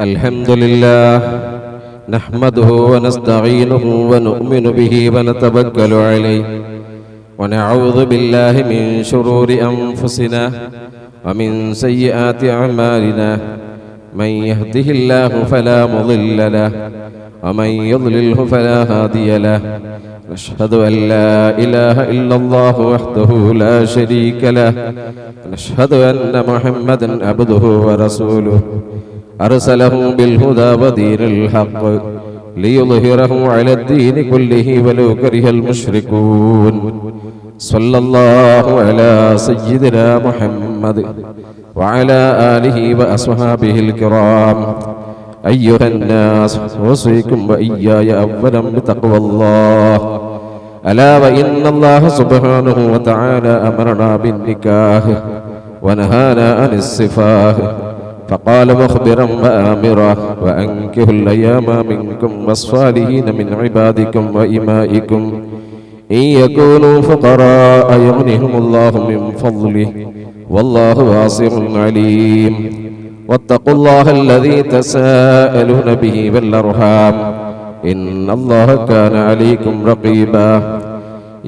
الحمد لله نحمده ونستعينه ونؤمن به ونتوكل عليه ونعوذ بالله من شرور أنفسنا ومن سيئات أعمالنا من يهده الله فلا مضل له ومن يضلله فلا هادي له نشهد أن لا إله إلا الله وحده لا شريك له نشهد أن محمدا عبده ورسوله أرسله بالهدى ودين الحق ليظهره على الدين كله ولو كره المشركون صلى الله على سيدنا محمد وعلى آله وأصحابه الكرام أيها الناس أوصيكم وإياي أولا بتقوى الله ألا وإن الله سبحانه وتعالى أمرنا بالنكاح ونهانا عن السفاح فقال مخبرا وآمرا وأنكحوا الأيام منكم والصالحين من عبادكم وإمائكم إن يكونوا فقراء يغنهم الله من فضله والله واسع عليم واتقوا الله الذي تساءلون به والأرحام إن الله كان عليكم رقيبا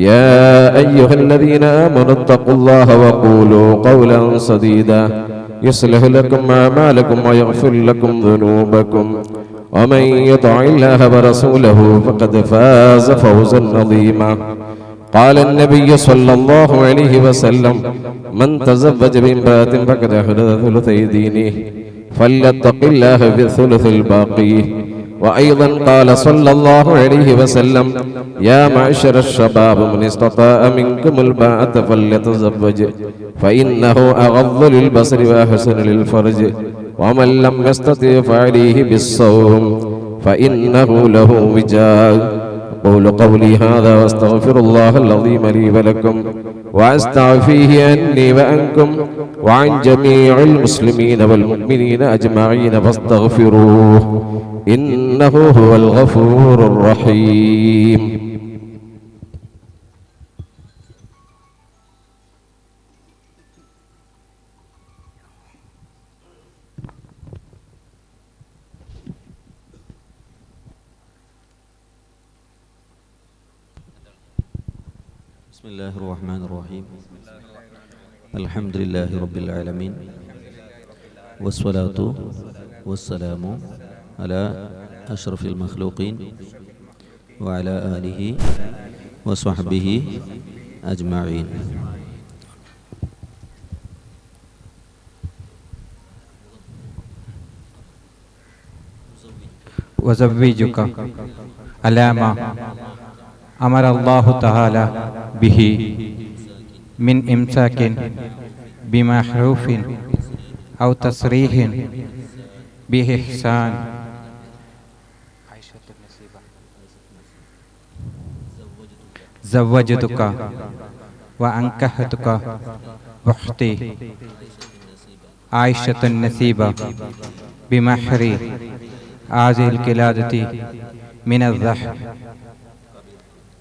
يا أيها الذين آمنوا اتقوا الله وقولوا قولا سديدا يصلح لكم أعمالكم ويغفر لكم ذنوبكم ومن يطع الله ورسوله فقد فاز فوزا عظيما قال النبي صلى الله عليه وسلم من تزوج بامرأة فقد أحدث ثلثي دينه فليتق الله في الثلث الباقي وأيضا قال صلى الله عليه وسلم يا معشر الشباب من استطاع منكم الباءة فليتزوج فإنه أغض للبصر وأحسن للفرج ومن لم يستطع فعليه بالصوم فإنه له وجاء أقول قولي هذا واستغفر الله العظيم لي ولكم وأستعفيه عني وعنكم وعن جميع المسلمين والمؤمنين أجمعين فاستغفروه إنه هو الغفور الرحيم بسم الله الرحمن الرحيم الحمد لله رب العالمين والصلاة والسلام على أشرف المخلوقين وعلى آله وصحبه أجمعين وزوجك على ما أمر الله تعالى به من إمساك بمعروف أو تصريح بإحسان زوجتك وأنكحتك أختي عائشة النسيبة بمهر هذه القلادة من الذهب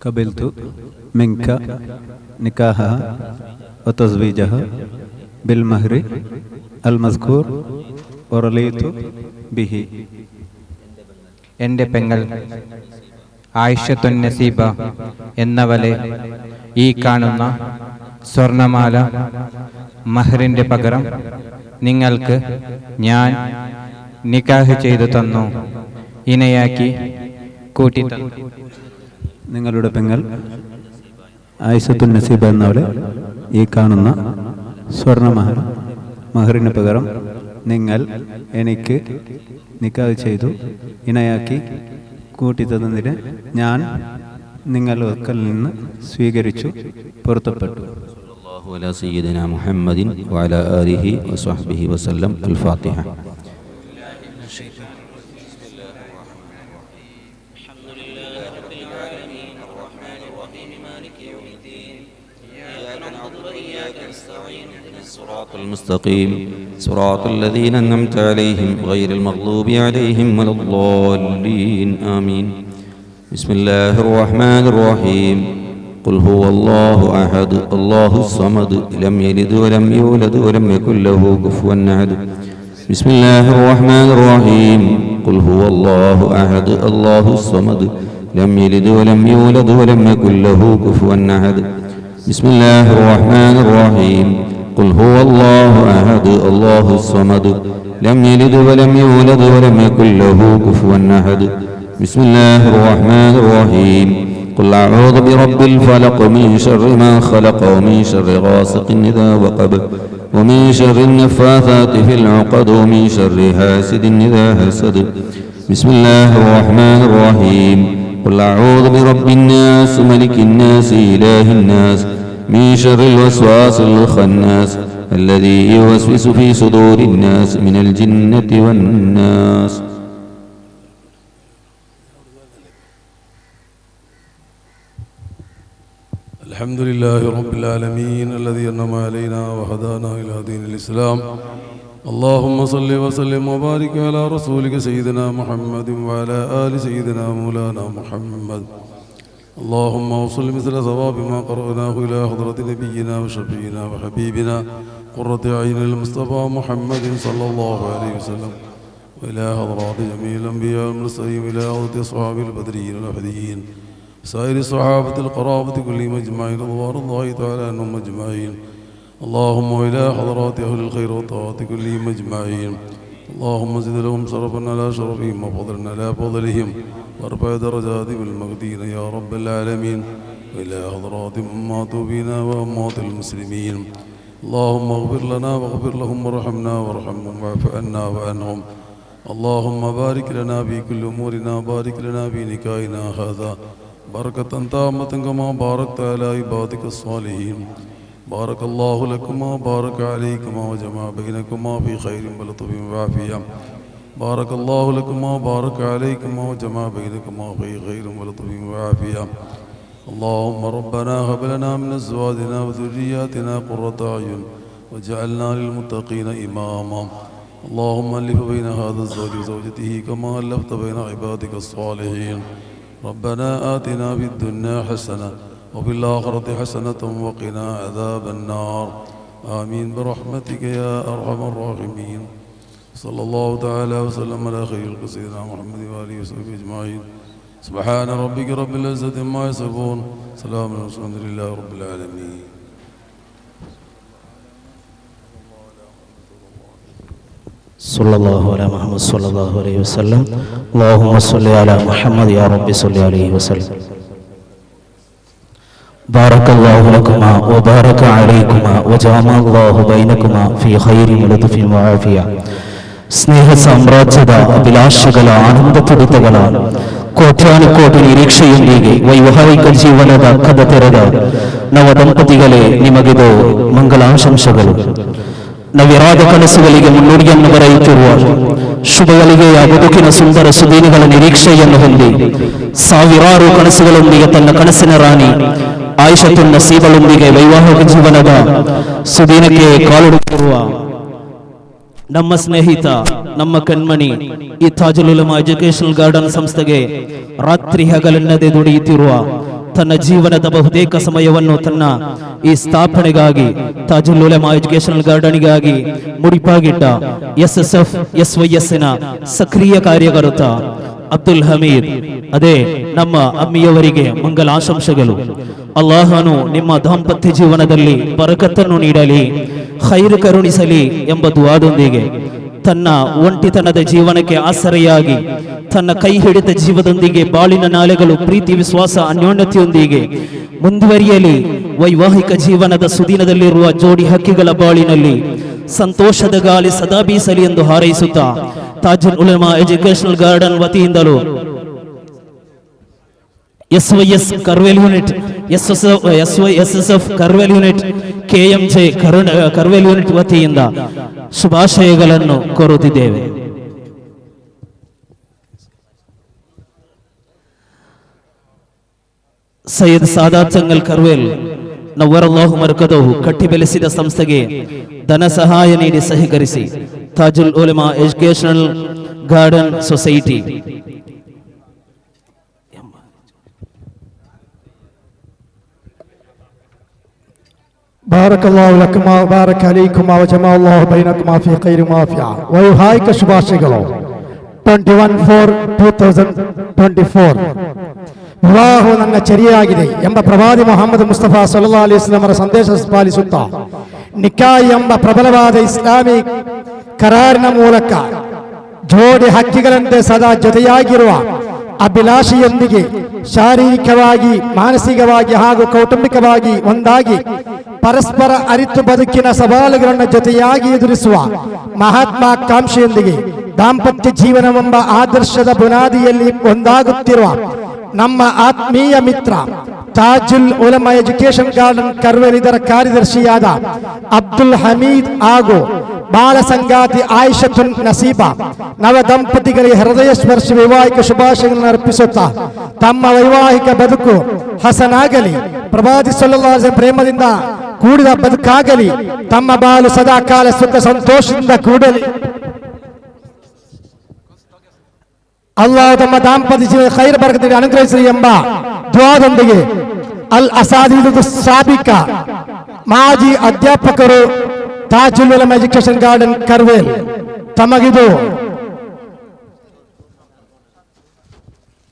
قبلت منك نكاحها وتزويجها بالمهر المذكور ورضيت به. എൻ്റെ പെങ്ങൾ ആയിഷത്തുൻ നസീബ എന്നവളെ ഈ കാണുന്ന സ്വർണമാല മഹറിന്റെ പകരം നിങ്ങൾക്ക് ഞാൻ നിക്കാഹ് ചെയ്തു തന്നു, ഇണയാക്കി കൂട്ടി തന്നു. നിങ്ങളുടെ പെങ്ങൾ ആയിഷത്തുൻ നസീബ എന്നവളെ ഈ കാണുന്ന സ്വർണ്ണ മഹറിന് പകരം നിങ്ങൾ എനിക്ക് നിക്കാഹ് ചെയ്തു ഇണയാക്കി കൂട്ടിത്തന്നതിന് ഞാൻ നിങ്ങളുടെ നിന്ന് സ്വീകരിച്ചു പൊരുത്തപ്പെട്ടു. സല്ലല്ലാഹു അലാ സയ്യിദിനാ മുഹമ്മദിൻ വഅലാ ആലിഹി വസഹ്ബിഹി വസല്ലം. അൽ-ഫാത്തിഹ. الصراط المستقيم صراط الذين أنعمت عليهم غير المغضوب عليهم ولا الضالين آمين. بسم الله الرحمن الرحيم. قل هو الله أحد الله الصمد لم يلد ولم يولد ولم يكن له كفوا أحد. بسم الله الرحمن الرحيم قل هو الله أحد الله الصمد لم يلد ولم يولد ولم يكن له كفوا أحد بسم الله الرحمن الرحيم قل هو الله أحد الله الصمد لم يلد ولم يولد ولم يكن له كفوا أحد بسم الله الرحمن الرحيم قل أعوذ برب الفلق من شر ما خلق ومن شر غاسق إذا وقب ومن شر النفاثات في العقد ومن شر حاسد إذا حسد بسم الله الرحمن الرحيم قل أعوذ برب الناس ملك الناس إله الناس من شر الوسواس الخناس الذي يوسوس في صدور الناس من الجنة والناس. الحمد لله رب العالمين الذي أنعم علينا وهدانا إلى دين الإسلام. اللهم صل وسلم وبارك على رسولك سيدنا محمد وعلى آل سيدنا مولانا محمد. اللهم وصل مثل ثواب ما قرأناه إلى حضرة نبينا وشفينا وحبيبنا قرة عين المصطفى محمد صلى الله عليه وسلم وإلى حضرات جميع الأنبياء والمرسلين وإلى حضرة أصحاب البدريين والأحديين سائر الصحابة القرابة كلهم أجمعين رضوان الله تعالى عنهم أجمعين. اللهم وإلى حضرات أهل الخير والطاعات كلهم أجمعين. اللهم زد لهم شرفا على شرفهم وفضلا على فضلهم وارفع درجاتهم المجدين يا رب العالمين. وإلى حضرات أمات بنا وأمات المسلمين. اللهم اغفر لنا واغفر لهم وارحمنا وارحمهم واعف عنا وعنهم. اللهم بارك لنا في كل أمورنا بارك لنا في نكاحنا هذا بركة تامة كما باركت على عبادك الصالحين. بارك الله لكما بارك عليكما وجمع بينكما في خير ولطف وعافية. بارك الله لكما بارك عليكما وجمع بينكما في خير ولطف وعافية. اللهم ربنا هب لنا من أزواجنا وذرياتنا قرة أعين واجعلنا للمتقين إماما. اللهم ألف بين هذا الزوج وزوجته كما ألفت بين عبادك الصالحين. ربنا آتنا في الدنيا حسنة وفي الآخرة حسنة وقنا عذاب النار. آمين برحمتك يا أرحم الراحمين. صلى الله تعالى وسلم على خير سيدنا محمد وآله وصحبه أجمعين. سبحان ربك رب العزة عما يصفون سلام والحمد لله رب العالمين. صلى الله على محمد صلى الله عليه وسلم. اللهم صل على محمد يا رب صل عليه وسلم. بارك الله لكما وبارك عليكما وجمع الله بينكما في خير ولطف وعافية. സ്നേഹ സാമ്രാജ്യത അഭിലാഷಗಳ ಆನಂದ ತುಡಿತಗಳ ಕೋಟ್ಯಾನುಕೋಟಿ ನಿರೀಕ್ಷೆಯೊಂದಿಗೆ ವೈವಾಹಿಕ ಜೀವನದ ಕದ ತೆರೆದ ನವ ದಂಪತಿಗಳೇ, ನಿಮಗಿದು ಮಂಗಲಾಶಂಸೆಗಳು. ನವಿರಾದ ಕನಸುಗಳಿಗೆ ಮುನ್ನುಡಿಯನ್ನು ಬರೆಯುತ್ತಿರುವ ಶುಭಗಳಿಗೆಯ ಬದುಕಿನ ಸುಂದರ ಸುದೀನಿಗಳ ನಿರೀಕ್ಷೆಯನ್ನು ಹೊಂದಿ ಸಾವಿರಾರು ಕನಸುಗಳೊಂದಿಗೆ ತನ್ನ ಕನಸಿನ ರಾಣಿ ಆಯಿಷತುನ್ ನಸೀಬಳೊಂದಿಗೆ ವೈವಾಹಿಕ ಜೀವನದ ಸುದೀನಕ್ಕೆ ಕಾಲಿಡುತ್ತಿರುವ ನಮ್ಮ ಸ್ನೇಹಿತ, ನಮ್ಮ ಕಣ್ಮಣಿ, ಈ ತಾಜುಲ್ ಉಲಮಾ ಎಜುಕೇಶನಲ್ ಗಾರ್ಡನ್ ಸಂಸ್ಥೆಗೆ ರಾತ್ರಿ ಹಗಲೆನ್ನದೆ ದುಡಿಯುತ್ತಿರುವ, ತನ್ನ ಜೀವನದ ಬಹುತೇಕ ಸಮಯವನ್ನು ತನ್ನ ಈ ಸ್ಥಾಪನೆಗಾಗಿ, Tajul Ulama educational ಗಾರ್ಡನ್ಗಾಗಿ ಮುಡಿಪಾಗಿಟ್ಟ SSF SYS ನ ಸಕ್ರಿಯ ಕಾರ್ಯಕರ್ತ ಅಬ್ದುಲ್ ಹಮೀದ್, ಅದೇ ನಮ್ಮ ಅಮ್ಮಿಯವರಿಗೆ ಮಂಗಲಾಶಂಸೆಗಳು. ಅಲ್ಲಾಹನು ನಿಮ್ಮ ದಾಂಪತ್ಯ ಜೀವನದಲ್ಲಿ ಬರಕತ್ತನ್ನು ನೀಡಲಿ, ಖೈರ್ ಕರುಣಿಸಲಿ ಎಂಬ ದುಆದೊಂದಿಗೆ ತನ್ನ ಒಂಟಿತನದ ಜೀವನಕ್ಕೆ ಆಸರೆಯಾಗಿ ತನ್ನ ಕೈ ಹಿಡಿದ ಜೀವದೊಂದಿಗೆ ಬಾಳಿನ ನಾಳೆಗಳು ಪ್ರೀತಿ ವಿಶ್ವಾಸ ಅನ್ಯೋನ್ಯತೆಯೊಂದಿಗೆ ಮುಂದುವರಿಯಲಿ. ವೈವಾಹಿಕ ಜೀವನದ ಸುದಿನದಲ್ಲಿರುವ ಜೋಡಿ ಹಕ್ಕಿಗಳ ಬಾಳಿನಲ್ಲಿ ಸಂತೋಷದ ಗಾಳಿ ಸದಾ ಬೀಸಲಿ ಎಂದು ಹಾರೈಸುತ್ತಾ ತಾಜುಲ್ ಉಲಮಾ ಎಜುಕೇಶನಲ್ ಗಾರ್ಡನ್ ವತಿಯಿಂದಲೂ SYS Karvel unit, SSF Karvel unit, KMJ Karvel unit ವತಿಯಿಂದ ಶುಭಾಶಯಗಳನ್ನು ಕೋರುತ್ತಿದ್ದೇವೆ. ಸೈಯದ್ ಸಾದಾತ್ ಸಂಗಲ್ ಕರ್ವೇಲ್ ನವ್ವರಲ್ಲಾಹು ಮರ್ಕದಹು ಕಟ್ಟಿ ಬೆಳೆಸಿದ ಸಂಸ್ಥೆಗೆ ಧನ ಸಹಾಯ ನೀಡಿ ಸಹಕರಿಸಿ Tajul Ulama educational garden society بارك الله لكما وبارك عليكما وجمع الله بينكما في خير وافيا ويهايك ശുഭാശികളോ 21/4/2024 ವಿವಾಹ ನನ್ನ ಚರಿಯಾಗಿದೆ ಎಂಬ ಪ್ರವಾದಿ ಮೊಹಮ್ಮದ್ ಮುಸ್ತಫಾ ಸಲ್ಲಲ್ಲಾಹು ಅಲೈಹಿ ವಸಲ್ಲಂ ಅವರ ಸಂದೇಶ ಪಾಲಿಸುತ್ತಾ ನಿಕಾಯ್ ಎಂಬ ಪ್ರಬಲವಾದ ಇಸ್ಲಾಮಿ ಕರಾರಿನ ಮೂಲಕ ಜೋಡಿ ಹಕ್ಕಿಗಳಂತೆ ಸದಾ ಜೊತೆಯಾಗಿರುವ ಅಭಿಲಾಷೆಯೊಂದಿಗೆ ಶಾರೀರಿಕವಾಗಿ ಮಾನಸಿಕವಾಗಿ ಹಾಗೂ ಕೌಟುಂಬಿಕವಾಗಿ ಒಂದಾಗಿ ಪರಸ್ಪರ ಅರಿತು ಬದುಕಿನ ಸವಾಲುಗಳನ್ನು ಜೊತೆಯಾಗಿ ಎದುರಿಸುವ ಮಹತ್ವಾಕಾಂಕ್ಷೆಯೊಂದಿಗೆ ದಾಂಪತ್ಯ ಜೀವನವೆಂಬ ಆದರ್ಶದ ಬುನಾದಿಯಲ್ಲಿ ಒಂದಾಗುತ್ತಿರುವ ನಮ್ಮ ಆತ್ಮೀಯ ಮಿತ್ರ ತಾಜುಲ್ ಉಲಮಾ ಎಜುಕೇಶನ್ ಗಾರ್ಡನ್ ಕರ್ವೇಲ್ ಇದರ ಕಾರ್ಯದರ್ಶಿಯಾದ ಅಬ್ದುಲ್ ಹಮೀದ್ ಹಾಗೂ ಬಾಲ ಸಂಗಾತಿ ಆಯಿಷತುನ್ ನಸೀಬಾ ನವ ದಂಪತಿಗಳಿಗೆ ಹೃದಯ ಸ್ಪರ್ಶ ವೈವಾಹಿಕ ಶುಭಾಶಯಗಳನ್ನು ಅರ್ಪಿಸುತ್ತಾ ತಮ್ಮ ವೈವಾಹಿಕ ಬದುಕು ಹಸನಾಗಲಿ, ಪ್ರವಾದಿ ಸಲ್ಲಲ್ಲಾಹು ಅಲೈಹಿ ವಸಲ್ಲಂ ಪ್ರೇಮದಿಂದ ಕೂಡಿದ ಬದುಕಾಗಲಿ, ತಮ್ಮ ಬಾಳು ಸದಾ ಕಾಲ ಸುಖ ಸಂತೋಷದಿಂದ ಕೂಡಲಿ. ಅಲ್ಲಾಹ್ ತಮ್ಮ ದಾಂಪತ್ಯ ಜೀವನ ಖೈರ್ ಬರಕತ್ತಿಗೆ ಅನುಗ್ರಹಿಸಲಿ ಎಂಬ ದುಆದೊಂದಿಗೆ ಅಲ್ ಅಸಾದೀದು ಸಾಬಿಕ ಮಾಜಿ ಅಧ್ಯಾಪಕರು ತಾಜುಲ್ ಉಲಮಾ ಎಜುಕೇಶನ್ ಗಾರ್ಡನ್ ಕರ್ವೇಲ್ ತಮಗಿದು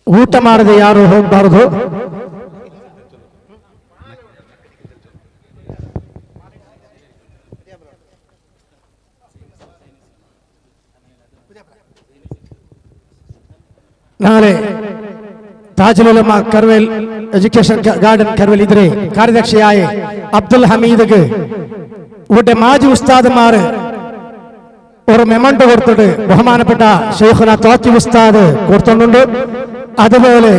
ಊಟ ಮಾಡದೆ ಯಾರು ಹೋಗಬಾರದು. ನಾಳೆ ತಾಜುಲ್ ಉಲಮಾ കർവേൽ എഡ്യൂക്കേഷൻ ഗാർഡൻ കർവേൽ ഇതിരെ കാര്യദർശിയായ അബ്ദുൽ ഹമീദ് ഇവിടെ മാജി ഉസ്താദ്മാര് ഒരു മെമൻഡോ കൊടുത്തിട്ട് ബഹുമാനപ്പെട്ട ഷെയ്ഖുന തോക്കി ഉസ്താദ് കൊടുത്തിട്ടുണ്ട്. അതുപോലെ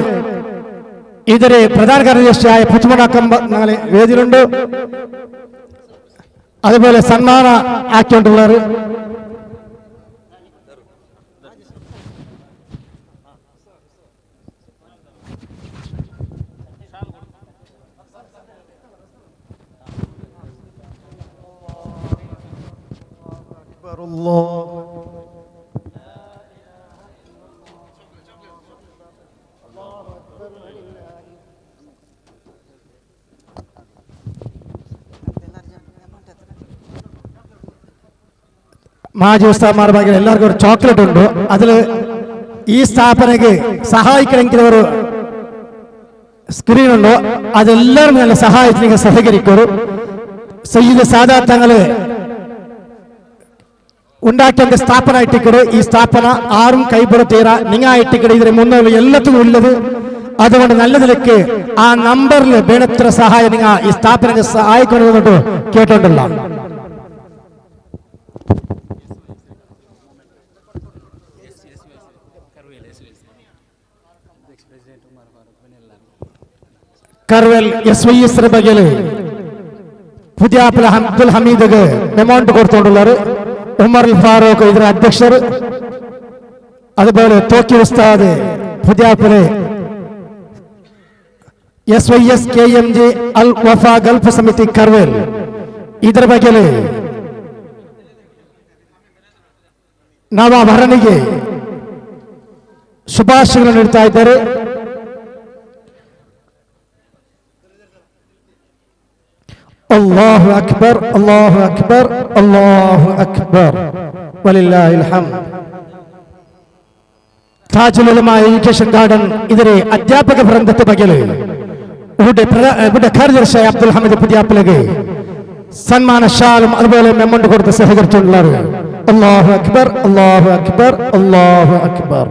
ഇതിരെ പ്രധാന കാര്യദർശിയായ പുത്തുമണക്കം ഞങ്ങളെ വേദിയിലുണ്ട്. അതുപോലെ സന്മാന ആക്കിക്കൊണ്ടുള്ളവർ മാജി ഉസ്താദ്മാർ ഭാഗ്യം എല്ലാവർക്കും ഒരു ചോക്ലേറ്റ് ഉണ്ട്. അതിൽ ഈ സ്ഥാപനക്ക് സഹായിക്കണമെങ്കിൽ ഒരു സ്ക്രീൻ ഉണ്ടോ, അതെല്ലാവരും നല്ല സഹായത്തിന് സഹകരിക്കും. സയ്യിദ് സാദാത്ത് തങ്ങള് ഉണ്ടാക്കിയ സ്ഥാപന ഇട്ടിക്കട് ഈ സ്ഥാപന ആരും കൈപ്പുറത്തീര നിങ്ങൾ ഇട്ടിക്കട് ഇതിന് മുന്നുള്ള എല്ലാത്തിനും ഉള്ളത്. അതുകൊണ്ട് നല്ലതിലേക്ക് ആ നമ്പറിൽ വേണത്ര സഹായം നിങ്ങൾ ഈ സ്ഥാപനത്തെ സഹായിക്കണമെന്നിട്ട് കേട്ടോണ്ടല്ല. കർവേൽ SYS ബഗല് പുതിയ അബ്ദുൽ ഹമീദ് എമൗണ്ട് കൊടുത്തോണ്ടുള്ളവർ, ഉമർ ഫാറൂഖ് ഇതിന്റെ അധ്യക്ഷർ, അതുപോലെ തോക്കി ഉസ്താദ് പുതിയാപ്പിലെ SYS KMG അൽ വഫ ഗൾഫ് സമിತಿ കർവേൽ ಇದರ ಬಗ್ಗೆ ನವಭರಣಿಗೆ ಶುಭಾಶಯಗಳನ್ನು ನೀಡ್ತಾ ಇದ್ದಾರೆ. ಅಲ್ಲಾಹು ಅಕ್ಬರ್, ಅಲ್ಲಾಹು ಅಕ್ಬರ್, ಅಲ್ಲಾಹು ಅಕ್ಬರ್, ವಲಿಲ್ಲಾಹಿಲ್ ಹಮ್ದ್. ತಾಜುಲ್ ಉಲಮಾ ಎಜುಕೇಶನ್ ಗಾರ್ಡನ್ ಇದರ ಅಧ್ಯಾಪಕ ವೃಂದದ ಬಗ್ಗೆ ഇവിടെ കാര്യദർശിയായ അബ്ദുൽ ഹമീദ് പുതിയാപ്പിലക്ക് സന്മാന ഷാലും അതുപോലെ മെമ്മണ്ട് കൊടുത്ത് സഹകരിച്ചിട്ടുള്ളത്. അല്ലാഹു അക്ബർ, അല്ലാഹു അക്ബർ, അല്ലാഹു അക്ബർ.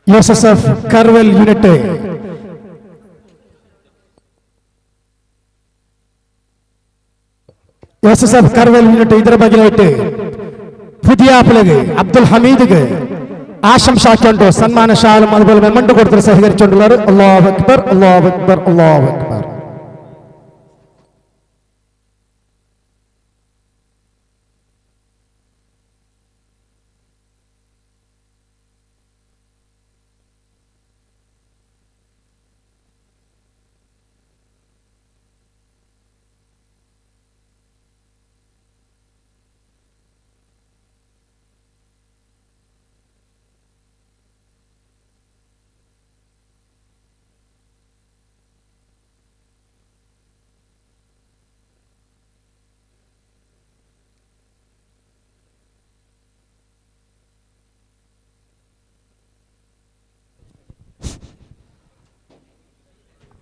USSF കർവേൽ യൂണിറ്റ് ಇದರ ಬಗ್ಗೆ പുതിയാപ്പിലക്ക് അബ്ദുൽ ഹമീദ് ആശംസാക്കൊണ്ട് സന്മാന ഷാലും അതുപോലെ മെമ്മണ്ട് കൊടുത്ത് സഹകരിച്ചുകൊണ്ടുള്ളവർ. അല്ലാഹു അക്ബർ, അല്ലാഹു അക്ബർ, അല്ലാഹു അക്ബർ.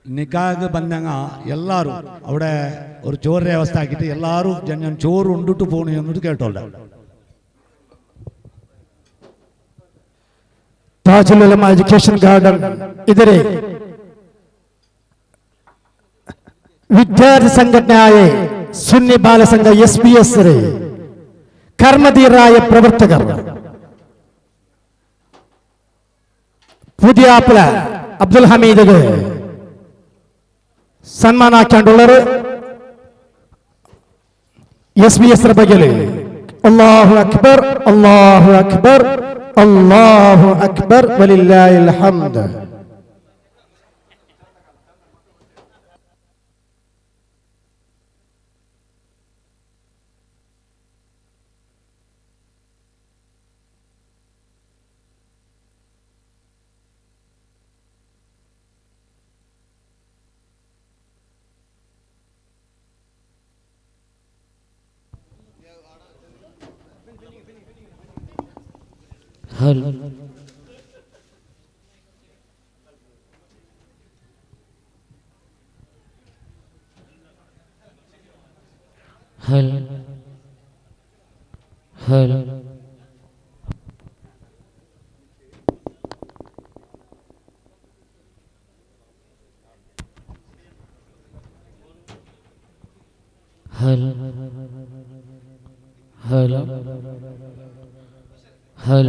ನಿಕಾಗ್ ಬಂದಂಗ ಎಲ್ಲರೂ അവിടെ ഒരു ചോറിന്റെ അവസ്ഥ ആക്കിയിട്ട് എല്ലാവരും ഞാൻ ചോറ് ഉണ്ടിട്ട് പോണു എന്നിട്ട് കേട്ടോണ്ട. താജുൽ ഉലമ എഡ്യൂക്കേഷൻ ഗാർഡൻ ഇതിരെ വിദ്യാർത്ഥി സംഘടനയായ സുന്നി ബാലസംഘ SBS കർമ്മധീരായ പ്രവർത്തകർ പുതിയാപ്പിള അബ്ദുൽ ഹമീദ് സന്മാനാക്കാണ്ടുള്ളത് SBS ബഗല്. അല്ലാഹു അക്ബർ അല്ലാഹു അക്ബർ അല്ലാഹു അക്ബർ വലില്ലാഹിൽ ഹംദ്. ഹൽ ഹൽ ഹൽ ഹൽ ഹൽ ഹൽ ഹൽ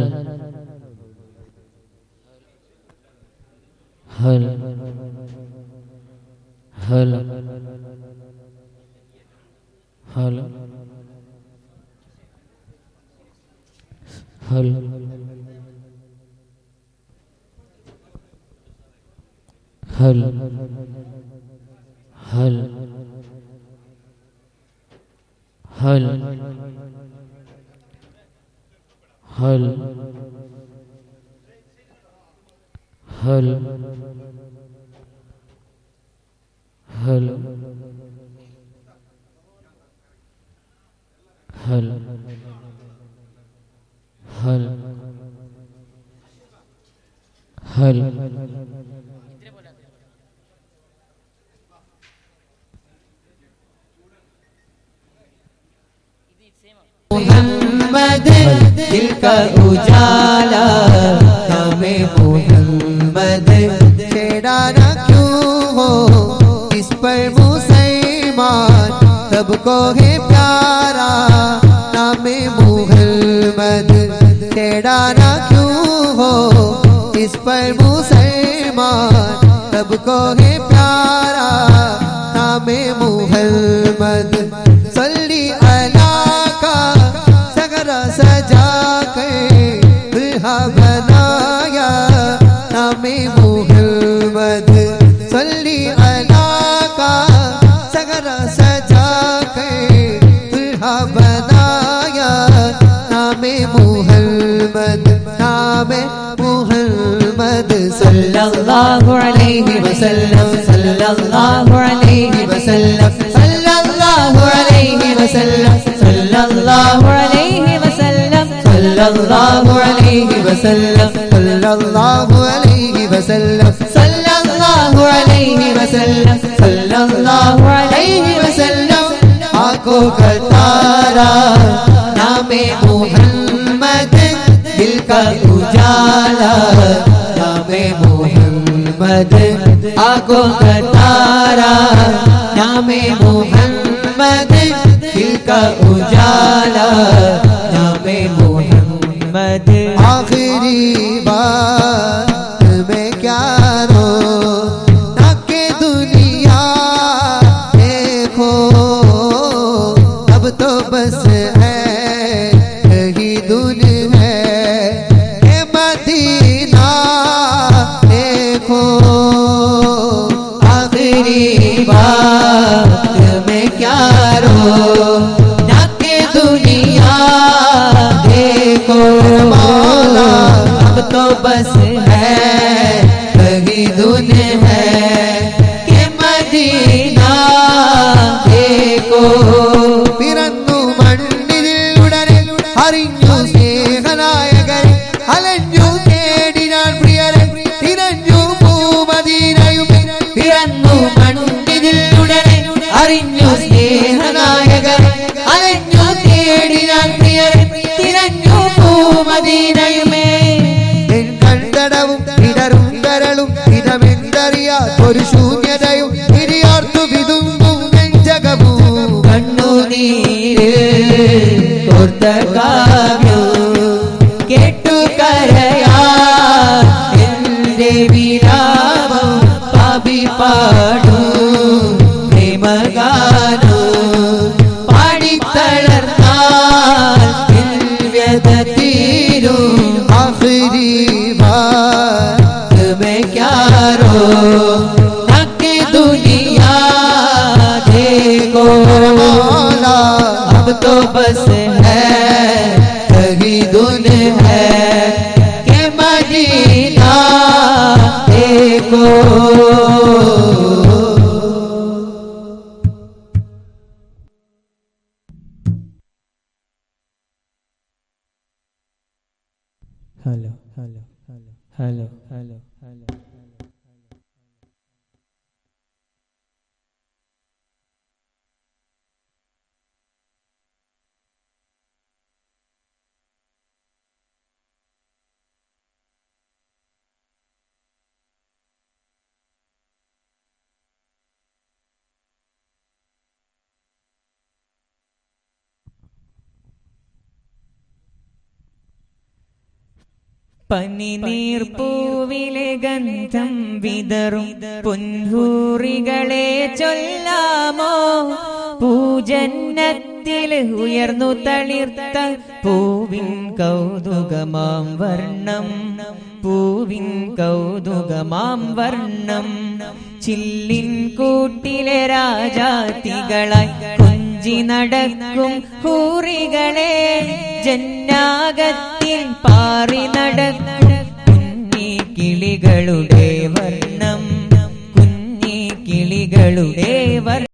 ഹൽ ഹൽ ഹൽ ഹൽ ഹൽ ഹൽ ഹൽ ഹൽ ഹൽ ഹൽ ഹൽ ഹൽ मोहम्मद दिल का उजाला हमें मोहम्मद छेड़ा ना क्यों हो इस पर मुसलमान सबको है प्यारा नामे मोहम्मद छेड़ा ना क्यों हो इस पर मुसलमान सबको है प्यारा नामे मोहम्मद सल्ली अला सजा कर दुल्हा बनाया नामे मोहम्मद सल्ली अला का सगरा सजा कर दुल्हा बनाया नामे मोहम्मद सल्लल्लाहु अलैहि वसल्लम सल्लल्लाहु अलैहि वसल्लम सल्लल्लाहु अलैहि वसल्लम सल्लल्लाहु अलैहि वसल्लम सल्लल्लाहु अलैहि वसल्लम सल्लल्लाहु अलैहि वसल्लम सल्लल्लाहु अलैहि वसल्लम सल्लल्लाहु अलैहि वसल्लम आंखों का तारा नामे मोहम्मद दिल का उजाला नामे मोहम्मद आंखों का तारा नामे मोहम्मद दिल का उजाला नामे मोहम्मद आखिरी बात में क्या रो ताकि दुनिया देखो अब तो बस है यही दुनिया है मदीना देखो आखिरी बात में क्या रो ताकि दुनिया देखो मौला अब तो बस है वही दुनिया है कि मदीना देखो പിറന്നു മണ്ണിൽ ഉടനെ അറിഞ്ഞു സ്നേഹനായകൻ അലഞ്ഞു തേടി ഞാൻ പ്രിയരെ തിരഞ്ഞു പൂമദീനയും പിറന്നു ഇല്ലാത്തൊരു ശൂന്യതയും ഇരിയാർത്തു വിതുമ്പും നെഞ്ചകവും കണ്ണുനീര് കോർത്ത കാവ്യം കേട്ടു കരയാൻ എന്റെ വിലാപം പാപി പാടും പ്രേമഗാനം പാടിത്തളർന്നാൽ വ്യത തീരും ആഖിരി बात में क्या रो ताकि दुनिया देखो मौला अब तो बस है कहीं दुन है के मदीना देखो hello hello hello hello hello പനിനീർപ്പൂവിലെ ഗന്ധം വിതറും പൊൻഹൂറികളെ ചൊല്ലാമോ പൂജന്നത്തിൽ ഉയർന്നു തളിർത്ത പൂവിൻ കൗതുകമാം വർണ്ണം പൂവിൻ കൗതുകമാം വർണ്ണം ചില്ലിൻ കൂട്ടിലെ രാജാത്തികളായി കൊഞ്ചി നടക്കും ഹൂറികളെ ജന്നാകത്തിൽ പാറി നടക്കും കുഞ്ഞി കിളികളുടെ വർണ്ണം കുഞ്ഞി കിളികളുടെ വർണ്ണം